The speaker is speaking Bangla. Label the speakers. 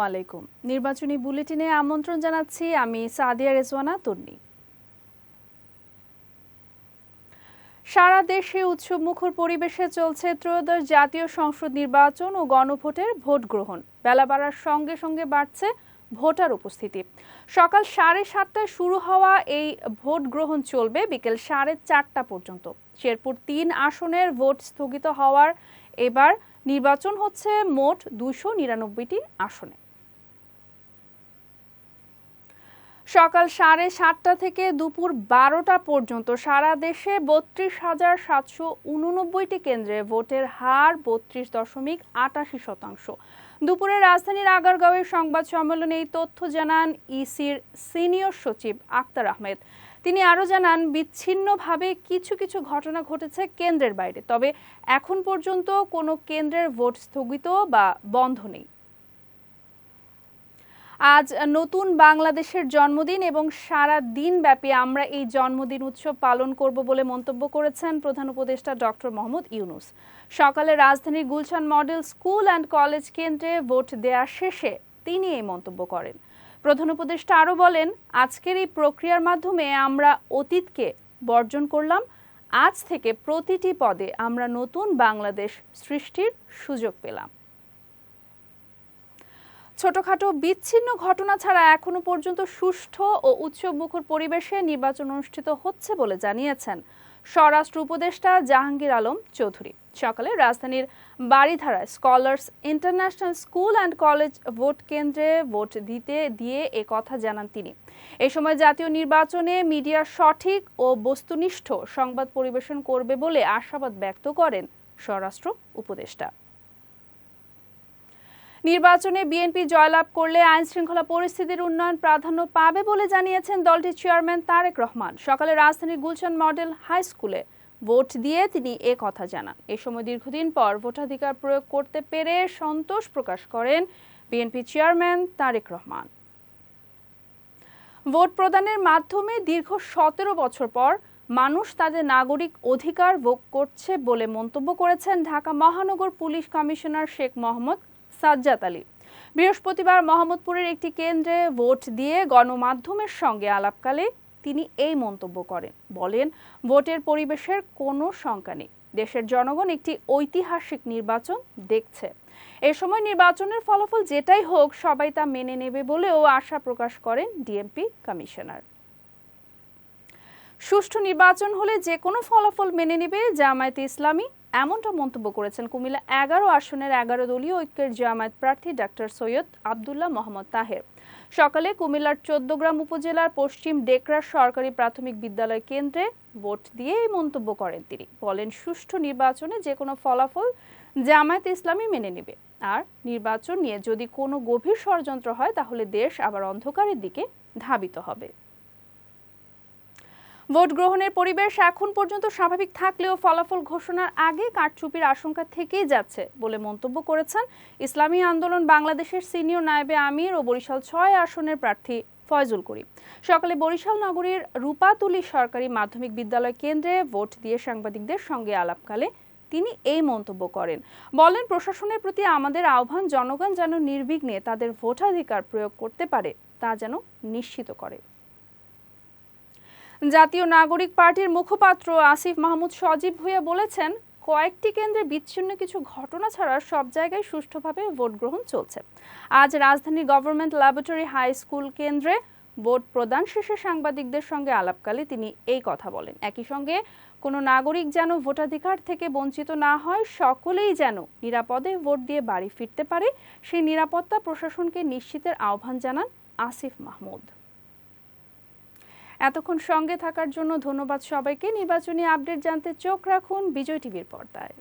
Speaker 1: আলাইকুম। নির্বাচনী বুলেটিনে আমন্ত্রণ জানাচ্ছি আমি সাদিয়া রেজওয়ানা তন্নি। সারা দেশে উৎসবমুখর পরিবেশে চলছে ত্রয়োদশ জাতীয় সংসদ নির্বাচন ও গণভোটের ভোট গ্রহণ। বেলা বাড়ার সঙ্গে সঙ্গে বাড়ছে ভোটার উপস্থিতি। সকাল 7:30টায় শুরু হওয়া এই ভোট গ্রহণ চলবে বিকেল 4:30টা পর্যন্ত। শেরপুর 3 আসনের ভোট স্থগিত হওয়ার এবার নির্বাচন হচ্ছে মোট 299টি আসনে। সকাল 7:30টা থেকে দুপুর 12টা পর্যন্ত সারা দেশে 32,789টি কেন্দ্রে ভোটের হার 32.88%। দুপুরে রাজধানীর আগারগাঁওয়ের সংবাদ সম্মেলনে এই তথ্য জানান ইসির সিনিয়র সচিব আক্তার আহমেদ। তিনি আরও জানান, বিচ্ছিন্নভাবে কিছু কিছু ঘটনা ঘটেছে কেন্দ্রের বাইরে, তবে এখন পর্যন্ত কোনো কেন্দ্রের ভোট স্থগিত বা বন্ধ নেই। আজ নতুন বাংলাদেশের জন্মদিন এবং সারা দিনব্যাপী আমরা এই জন্মদিন উৎসব পালন করব বলে মন্তব্য করেছেন প্রধান উপদেষ্টা ডক্টর মোহাম্মদ ইউনূস। সকালে রাজধানীর Gulshan model school and college কেন্দ্রে ভোট দেওয়া শেষে তিনি এই মন্তব্য করেন। প্রধান উপদেষ্টা আরও বলেন, আজকের এই প্রক্রিয়ার মাধ্যমে আমরা অতীতকে বর্জন করলাম। আজ থেকে প্রতিটি পদে আমরা নতুন বাংলাদেশ সৃষ্টির সুযোগ পেলাম। ছোটখাটো বিচ্ছিন্ন ঘটনা ছাড়া এখনো পর্যন্ত সুষ্ঠু ও উৎসবমুখর পরিবেশে নির্বাচন অনুষ্ঠিত হচ্ছে বলে জানিয়েছেন স্বরাষ্ট্র উপদেষ্টা জাহাঙ্গীর আলম চৌধুরী। সকালে রাজধানীর বারিধারায় scholars international school and college vote কেন্দ্রে ভোট দিয়ে এ কথা জানান তিনি। এ সময় জাতীয় নির্বাচনে মিডিয়া সঠিক ও বস্তুনিষ্ঠ সংবাদ পরিবেশন করবে বলে আশাবাদ ব্যক্ত করেন স্বরাষ্ট্র উপদেষ্টা। নির্বাচনে বিএনপি জয়লাভ করলে আইনশৃঙ্খলা পরিস্থিতির উন্নয়ন প্রাধান্য পাবে বলে জানিয়েছেন দলটির চেয়ারম্যান তারেক রহমান। সকালে রাজধানীর গুলশান মডেল হাই স্কুলে ভোট দিয়ে তিনি এ কথা জানান। এ সময় দীর্ঘদিন পর ভোটাধিকার প্রয়োগ করতে পেরে সন্তোষ প্রকাশ করেন বিএনপি চেয়ারম্যান তারেক রহমান। ভোট প্রদানের মাধ্যমে দীর্ঘ 17 বছর পর মানুষ তাদের নাগরিক অধিকার ভোগ করছে বলে মন্তব্য করেছেন ঢাকা মহানগর পুলিশ কমিশনার শেখ মোহাম্মদ সাজ্জাদ আলী। বৃহস্পতিবার মোহাম্মদপুরের একটি কেন্দ্রে ভোট দিয়ে গণমাধ্যমের সঙ্গে আলাপকালে তিনি এই মন্তব্য করেন। বলেন, ভোটের পরিবেশের কোনো শঙ্কা নেই। দেশের জনগণ একটি ঐতিহাসিক নির্বাচন দেখছে। এ সময় নির্বাচনের ফলাফল যেটাই হোক সবাই তা মেনে নেবে বলেও আশা প্রকাশ করেন ডিএমপি কমিশনার। সুষ্ঠু নির্বাচন হলে যে কোনো ফলাফল মেনে নেবে জামায়াতে ইসলামী, এমনটা মন্তব্য করেছেন কুমিল্লা 11 আসনের 11 দলীয় ঐক্যের জামায়াত প্রার্থী ডাক্তার সৈয়দ আব্দুল্লাহ মোহাম্মদ তাহের। সকালে কুমিল্লার 14গ্রাম উপজেলার পশ্চিম ডেকরা সরকারি প্রাথমিক বিদ্যালয় কেন্দ্রে ভোট দিয়ে এই মন্তব্য করেন তিনি। বলেন, সুষ্ঠু নির্বাচনে যে কোনো ফলাফল জামায়াত ইসলামী মেনে নেবে, আর নির্বাচন নিয়ে যদি কোনো গভীর ষড়যন্ত্র হয় তাহলে দেশ আবার অন্ধকারের দিকে ধাবিত হবে। ভোট গ্রহণের পরিবেশ এখন পর্যন্ত স্বাভাবিক থাকলেও ফলাফল ঘোষণার আগে কারচুপির আশঙ্কা থেকেই যাচ্ছে বলে মন্তব্য করেছেন ইসলামী আন্দোলন বাংলাদেশের সিনিয়র নায়েবে আমির ও বরিশাল 6 আসনের প্রার্থী ফয়জুল করিম। সকালে বরিশাল নগরীর রূপাতুলী সরকারি মাধ্যমিক বিদ্যালয় কেন্দ্রে ভোট দিয়ে সাংবাদিকদের সঙ্গে আলাপকালে তিনি এই মন্তব্য করেন। বলেন, প্রশাসনের প্রতি আমাদের আহ্বান, জনগণ যেন নির্বিঘ্নে তাদের ভোটাধিকার প্রয়োগ করতে পারে তা যেন নিশ্চিত করে। জাতীয় নাগরিক পার্টির মুখপাত্র আসিফ মাহমুদ সজীব ভুঁইয়া বলেছেন, কয়েকটি কেন্দ্রে বিচ্ছিন্ন কিছু ঘটনা ছাড়া সব জায়গায় সুষ্ঠুভাবে ভোট গ্রহণ চলছে। আজ রাজধানীর গভর্নমেন্ট ল্যাবরেটরি হাই স্কুল কেন্দ্রে ভোট প্রদান শেষে সাংবাদিকদের সঙ্গে আলাপকালে তিনি এই কথা বলেন। একই সঙ্গে কোনো নাগরিক যেন ভোটাধিকার থেকে বঞ্চিত না হয়, সকলেই যেন নিরাপদে ভোট দিয়ে বাড়ি ফিরতে পারে, সেই নিরাপত্তা প্রশাসনকে নিশ্চিতের আহ্বান জানান আসিফ মাহমুদ। এতক্ষণ সঙ্গে থাকার জন্য ধন্যবাদ সবাইকে। নির্বাচনী আপডেট জানতে চোখ রাখুন বিজয় টিভির পর্দায়।